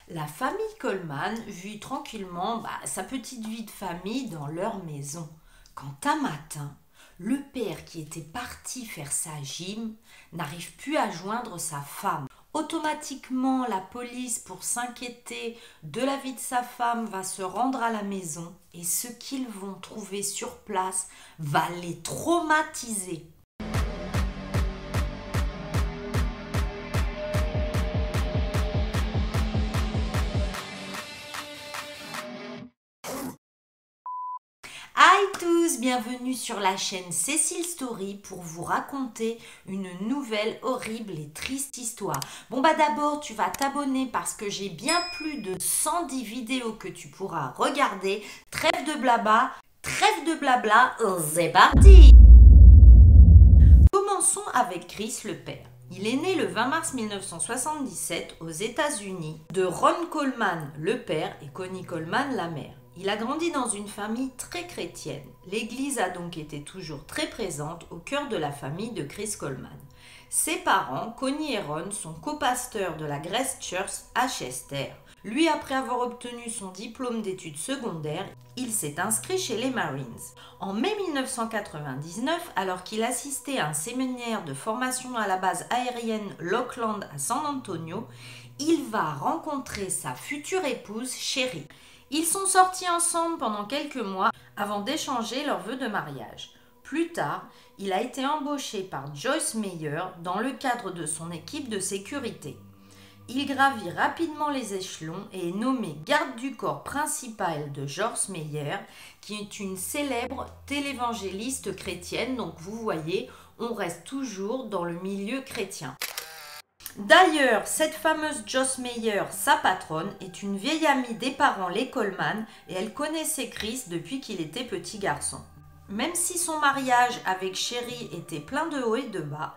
La famille Coleman vit tranquillement sa petite vie de famille dans leur maison. Quand un matin, le père qui était parti faire sa gym n'arrive plus à joindre sa femme. Automatiquement, la police, pour s'inquiéter de la vie de sa femme, va se rendre à la maison et ce qu'ils vont trouver sur place va les traumatiser. Hi tous, bienvenue sur la chaîne Cécile Story pour vous raconter une nouvelle horrible et triste histoire. D'abord tu vas t'abonner parce que j'ai bien plus de 110 vidéos que tu pourras regarder. Trêve de blabla, c'est parti! Commençons avec Chris le père. Il est né le 20 mars 1977 aux États-Unis de Ron Coleman le père et Connie Coleman la mère. Il a grandi dans une famille très chrétienne. L'Église a donc été toujours très présente au cœur de la famille de Chris Coleman. Ses parents, Connie et Ron, sont copasteurs de la Grace Church à Chester. Lui, après avoir obtenu son diplôme d'études secondaires, il s'est inscrit chez les Marines. En mai 1999, alors qu'il assistait à un séminaire de formation à la base aérienne Lackland à San Antonio, il va rencontrer sa future épouse, Sherry. Ils sont sortis ensemble pendant quelques mois avant d'échanger leurs vœux de mariage. Plus tard, il a été embauché par Joyce Meyer dans le cadre de son équipe de sécurité. Il gravit rapidement les échelons et est nommé garde du corps principal de Joyce Meyer, qui est une célèbre télévangéliste chrétienne. Donc vous voyez, on reste toujours dans le milieu chrétien. D'ailleurs, cette fameuse Joyce Meyer, sa patronne, est une vieille amie des parents les Coleman et elle connaissait Chris depuis qu'il était petit garçon. Même si son mariage avec Sherry était plein de hauts et de bas,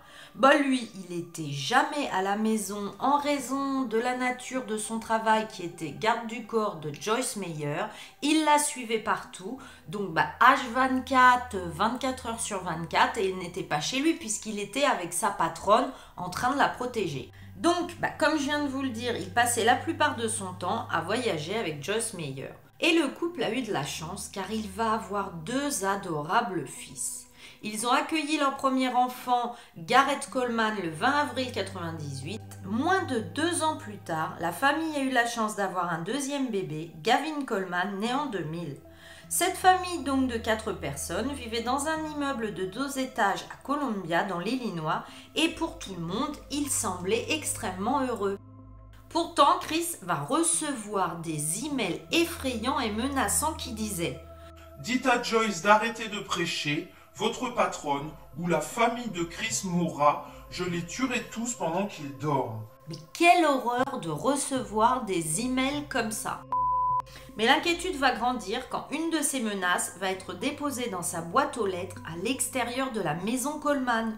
lui, il n'était jamais à la maison en raison de la nature de son travail qui était garde du corps de Joyce Meyer. Il la suivait partout, donc H24, 24 heures sur 24, et il n'était pas chez lui puisqu'il était avec sa patronne en train de la protéger. Donc, comme je viens de vous le dire, il passait la plupart de son temps à voyager avec Joyce Meyer. Et le couple a eu de la chance car il va avoir deux adorables fils. Ils ont accueilli leur premier enfant, Garrett Coleman, le 20 avril 1998. Moins de 2 ans plus tard, la famille a eu la chance d'avoir un deuxième bébé, Gavin Coleman, né en 2000. Cette famille donc de 4 personnes vivait dans un immeuble de 2 étages à Columbia, dans l'Illinois, et pour tout le monde, il semblait extrêmement heureux. Pourtant, Chris va recevoir des emails effrayants et menaçants qui disaient « Dites à Joyce d'arrêter de prêcher, votre patronne ou la famille de Chris mourra, je les tuerai tous pendant qu'ils dorment. » Mais quelle horreur de recevoir des emails comme ça! Mais l'inquiétude va grandir quand une de ces menaces va être déposée dans sa boîte aux lettres à l'extérieur de la maison Coleman.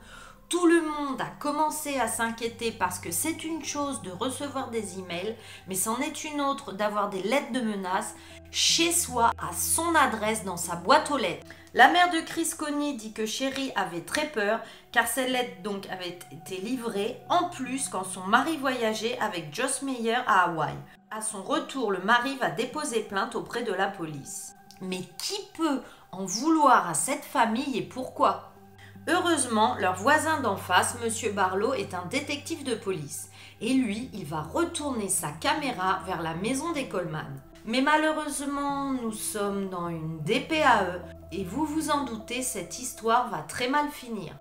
Tout le monde a commencé à s'inquiéter parce que c'est une chose de recevoir des emails, mais c'en est une autre d'avoir des lettres de menaces chez soi, à son adresse, dans sa boîte aux lettres. La mère de Chris, Connie, dit que Sherry avait très peur car ces lettres donc avaient été livrées en plus quand son mari voyageait avec Joyce Meyer à Hawaï. À son retour, le mari va déposer plainte auprès de la police. Mais qui peut en vouloir à cette famille et pourquoi ? Heureusement, leur voisin d'en face, M. Barlow, est un détective de police. Et lui, il va retourner sa caméra vers la maison des Coleman. Mais malheureusement, nous sommes dans une DPAE. Et vous vous en doutez, cette histoire va très mal finir.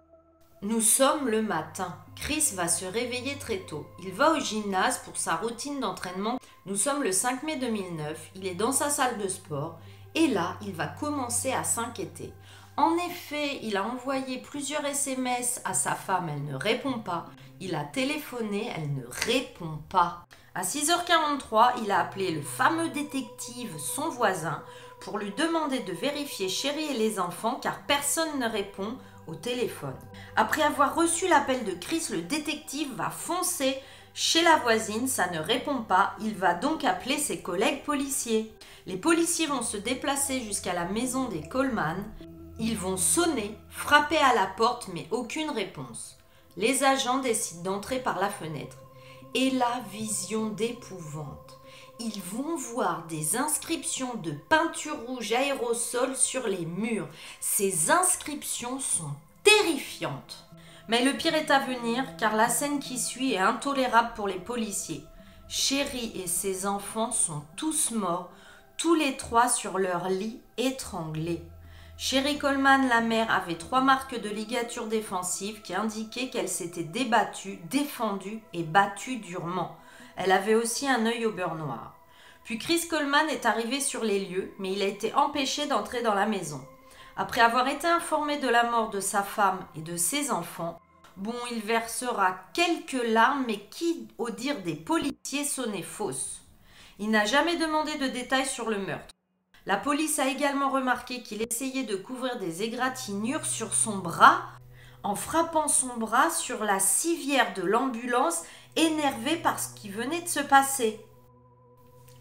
Nous sommes le matin. Chris va se réveiller très tôt. Il va au gymnase pour sa routine d'entraînement. Nous sommes le 5 mai 2009. Il est dans sa salle de sport. Et là, il va commencer à s'inquiéter. En effet, il a envoyé plusieurs SMS à sa femme, elle ne répond pas. Il a téléphoné, elle ne répond pas. À 6h43, il a appelé le fameux détective, son voisin, pour lui demander de vérifier Sherry et les enfants car personne ne répond au téléphone. Après avoir reçu l'appel de Chris, le détective va foncer chez la voisine, ça ne répond pas. Il va donc appeler ses collègues policiers. Les policiers vont se déplacer jusqu'à la maison des Coleman. Ils vont sonner, frapper à la porte, mais aucune réponse. Les agents décident d'entrer par la fenêtre. Et la vision d'épouvante. ils vont voir des inscriptions de peinture rouge aérosol sur les murs. Ces inscriptions sont terrifiantes. Mais le pire est à venir, car la scène qui suit est intolérable pour les policiers. Sherry et ses enfants sont tous morts, tous les trois sur leur lit, étranglés. Sherry Coleman, la mère, avait 3 marques de ligature défensive qui indiquaient qu'elle s'était débattue, défendue et battue durement. Elle avait aussi un œil au beurre noir. Puis Chris Coleman est arrivé sur les lieux, mais il a été empêché d'entrer dans la maison. Après avoir été informé de la mort de sa femme et de ses enfants, il versera quelques larmes, mais qui, au dire des policiers, sonnaient fausses. Il n'a jamais demandé de détails sur le meurtre. La police a également remarqué qu'il essayait de couvrir des égratignures sur son bras en frappant son bras sur la civière de l'ambulance, énervé par ce qui venait de se passer.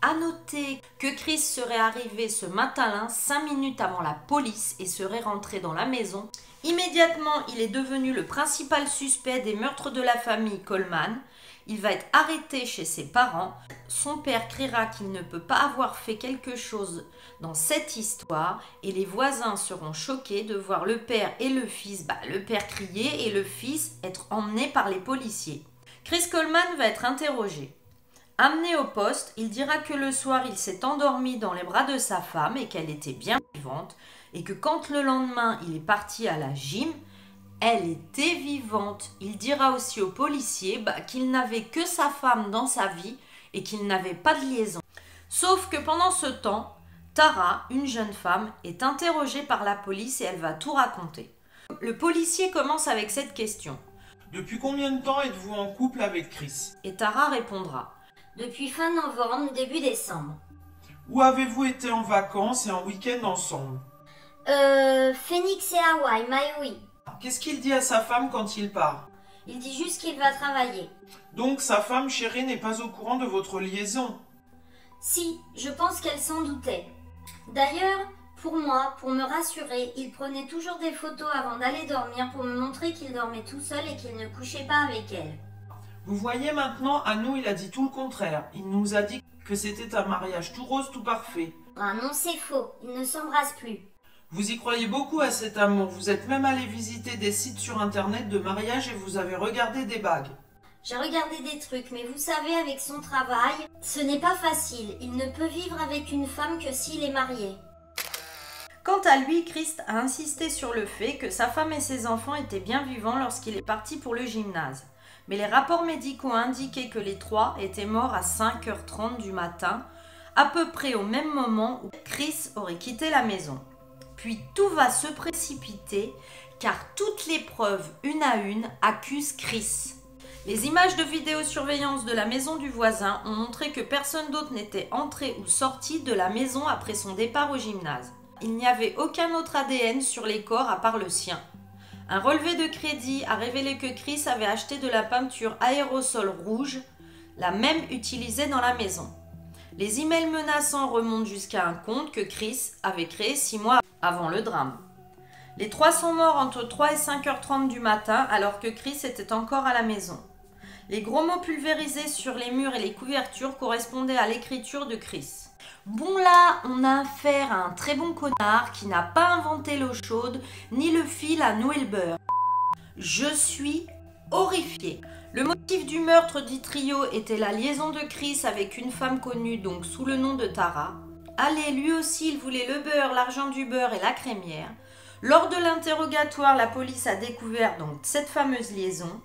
À noter que Chris serait arrivé ce matin-là 5 minutes avant la police et serait rentré dans la maison. Immédiatement, il est devenu le principal suspect des meurtres de la famille Coleman. Il va être arrêté chez ses parents. Son père criera qu'il ne peut pas avoir fait quelque chose dans cette histoire et les voisins seront choqués de voir le père et le fils, le père crier et le fils être emmené par les policiers. Chris Coleman va être interrogé. Amené au poste, il dira que le soir, il s'est endormi dans les bras de sa femme et qu'elle était bien vivante et que quand le lendemain, il est parti à la gym, elle était vivante. Il dira aussi aux policiers qu'il n'avait que sa femme dans sa vie et qu'il n'avait pas de liaison. Sauf que pendant ce temps, Tara, une jeune femme, est interrogée par la police et elle va tout raconter. Le policier commence avec cette question. Depuis combien de temps êtes-vous en couple avec Chris? Et Tara répondra. Depuis fin novembre, début décembre. Où avez-vous été en vacances et en week-end ensemble? Phoenix et Hawaï, Maui. Qu'est-ce qu'il dit à sa femme quand il part? Il dit juste qu'il va travailler. Donc sa femme Sherry n'est pas au courant de votre liaison? Si, je pense qu'elle s'en doutait. D'ailleurs, pour moi, pour me rassurer, il prenait toujours des photos avant d'aller dormir pour me montrer qu'il dormait tout seul et qu'il ne couchait pas avec elle. Vous voyez maintenant, à nous il a dit tout le contraire. Il nous a dit que c'était un mariage tout rose, tout parfait. Ah non, c'est faux, ils ne s'embrassent plus. Vous y croyez beaucoup à cet amour, vous êtes même allé visiter des sites sur internet de mariage et vous avez regardé des bagues. J'ai regardé des trucs, mais vous savez, avec son travail, ce n'est pas facile. Il ne peut vivre avec une femme que s'il est marié. Quant à lui, Chris a insisté sur le fait que sa femme et ses enfants étaient bien vivants lorsqu'il est parti pour le gymnase. Mais les rapports médicaux indiquaient que les 3 étaient morts à 5h30 du matin, à peu près au même moment où Chris aurait quitté la maison. Puis tout va se précipiter car toutes les preuves, une à une, accusent Chris. Les images de vidéosurveillance de la maison du voisin ont montré que personne d'autre n'était entré ou sorti de la maison après son départ au gymnase. Il n'y avait aucun autre ADN sur les corps à part le sien. Un relevé de crédit a révélé que Chris avait acheté de la peinture aérosol rouge, la même utilisée dans la maison. Les emails menaçants remontent jusqu'à un compte que Chris avait créé 6 mois avant le drame. Les 3 sont morts entre 3 et 5h30 du matin alors que Chris était encore à la maison. Les gros mots pulvérisés sur les murs et les couvertures correspondaient à l'écriture de Chris. Bon là, on a affaire à un très bon connard qui n'a pas inventé l'eau chaude ni le fil à nouer le beurre. Je suis horrifiée. Le motif du meurtre du trio était la liaison de Chris avec une femme connue, donc sous le nom de Tara. Allez, lui aussi, il voulait le beurre, l'argent du beurre et la crémière. Lors de l'interrogatoire, la police a découvert donc cette fameuse liaison.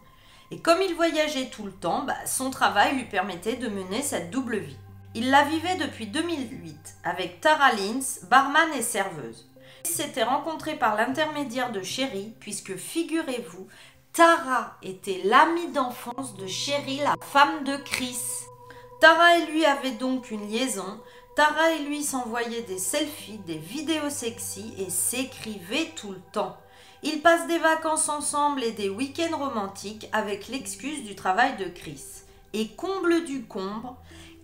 Et comme il voyageait tout le temps, son travail lui permettait de mener cette double vie. Il la vivait depuis 2008 avec Tara Lynch, barman et serveuse. Ils s'étaient rencontrés par l'intermédiaire de Sherry, puisque figurez-vous, Tara était l'amie d'enfance de Sherry, la femme de Chris. Tara et lui avaient donc une liaison. Tara et lui s'envoyaient des selfies, des vidéos sexy et s'écrivaient tout le temps. Ils passent des vacances ensemble et des week-ends romantiques avec l'excuse du travail de Chris. Et comble du comble,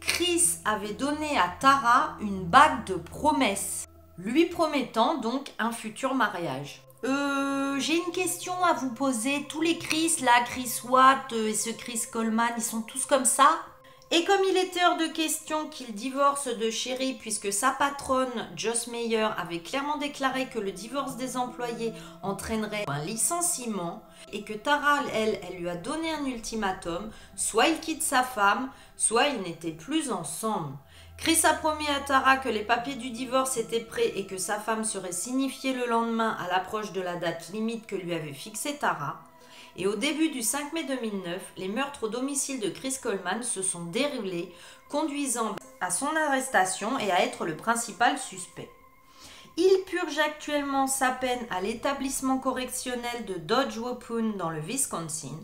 Chris avait donné à Tara une bague de promesse, lui promettant donc un futur mariage. J'ai une question à vous poser. Tous les Chris là, Chris Watt et ce Chris Coleman, ils sont tous comme ça? Et comme il était hors de question qu'il divorce de Sherry puisque sa patronne, Joss Meyer, avait clairement déclaré que le divorce des employés entraînerait un licenciement et que Tara, elle lui a donné un ultimatum, soit il quitte sa femme, soit ils n'étaient plus ensemble. Chris a promis à Tara que les papiers du divorce étaient prêts et que sa femme serait signifiée le lendemain à l'approche de la date limite que lui avait fixée Tara. Et au début du 5 mai 2009, les meurtres au domicile de Chris Coleman se sont déroulés, conduisant à son arrestation et à être le principal suspect. Il purge actuellement sa peine à l'établissement correctionnel de Dodge Wapun dans le Wisconsin.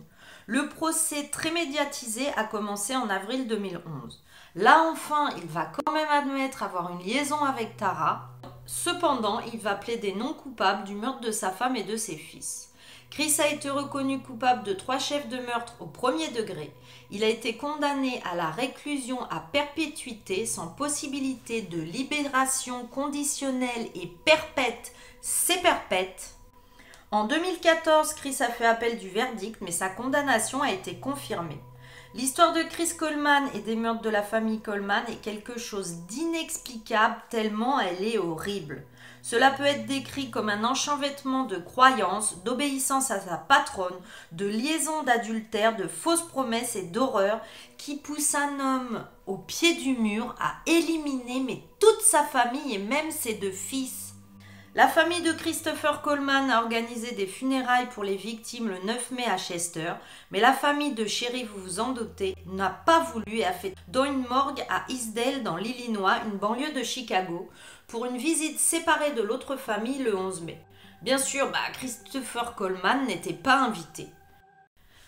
Le procès très médiatisé a commencé en avril 2011. Là enfin, il va quand même admettre avoir une liaison avec Tara. Cependant, il va plaider non coupable du meurtre de sa femme et de ses fils. Chris a été reconnu coupable de 3 chefs de meurtre au premier degré. Il a été condamné à la réclusion à perpétuité sans possibilité de libération conditionnelle et perpète. C'est perpète. En 2014, Chris a fait appel du verdict, mais sa condamnation a été confirmée. L'histoire de Chris Coleman et des meurtres de la famille Coleman est quelque chose d'inexplicable tellement elle est horrible. Cela peut être décrit comme un enchevêtrement de croyances, d'obéissance à sa patronne, de liaison d'adultère, de fausses promesses et d'horreur qui pousse un homme au pied du mur à éliminer toute sa famille et même ses 2 fils. La famille de Christopher Coleman a organisé des funérailles pour les victimes le 9 mai à Chester, mais la famille de Sherry, vous vous en doutez, n'a pas voulu et a fait dans une morgue à Eastdale dans l'Illinois, une banlieue de Chicago, pour une visite séparée de l'autre famille le 11 mai. Bien sûr, Christopher Coleman n'était pas invité.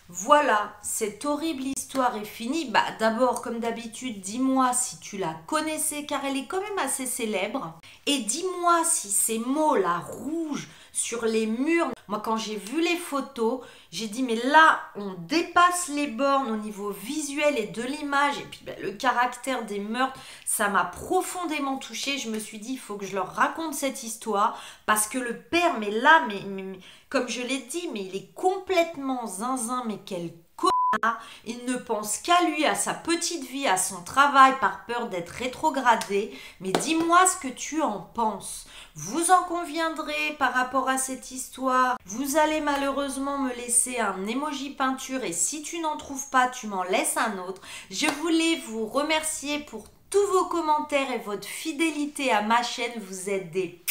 Voilà, cette horrible histoire est finie. D'abord, comme d'habitude, dis-moi si tu la connaissais car elle est quand même assez célèbre. Et dis-moi si ces mots là, rouges, sur les murs, moi quand j'ai vu les photos, j'ai dit mais là, on dépasse les bornes au niveau visuel et de l'image. Et puis le caractère des meurtres, ça m'a profondément touchée. Je me suis dit, il faut que je leur raconte cette histoire parce que le père, mais là, mais comme je l'ai dit, mais il est complètement zinzin, mais quel connard. Il ne pense qu'à lui, à sa petite vie, à son travail, par peur d'être rétrogradé. Mais dis-moi ce que tu en penses. Vous en conviendrez par rapport à cette histoire. Vous allez malheureusement me laisser un emoji peinture et si tu n'en trouves pas, tu m'en laisses un autre. Je voulais vous remercier pour tous vos commentaires et votre fidélité à ma chaîne. Vous êtes des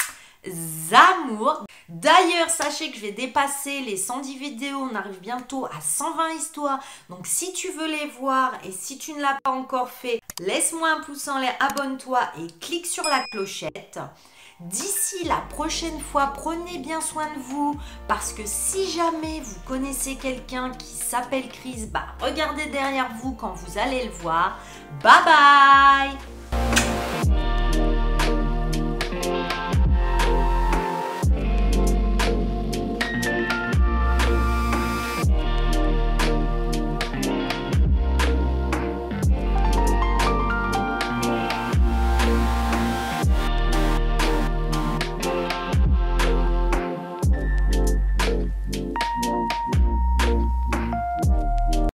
amours. D'ailleurs, sachez que je vais dépasser les 110 vidéos. On arrive bientôt à 120 histoires. Donc, si tu veux les voir et si tu ne l'as pas encore fait, laisse-moi un pouce en l'air, abonne-toi et clique sur la clochette. D'ici la prochaine fois, prenez bien soin de vous parce que si jamais vous connaissez quelqu'un qui s'appelle Chris, regardez derrière vous quand vous allez le voir. Bye bye!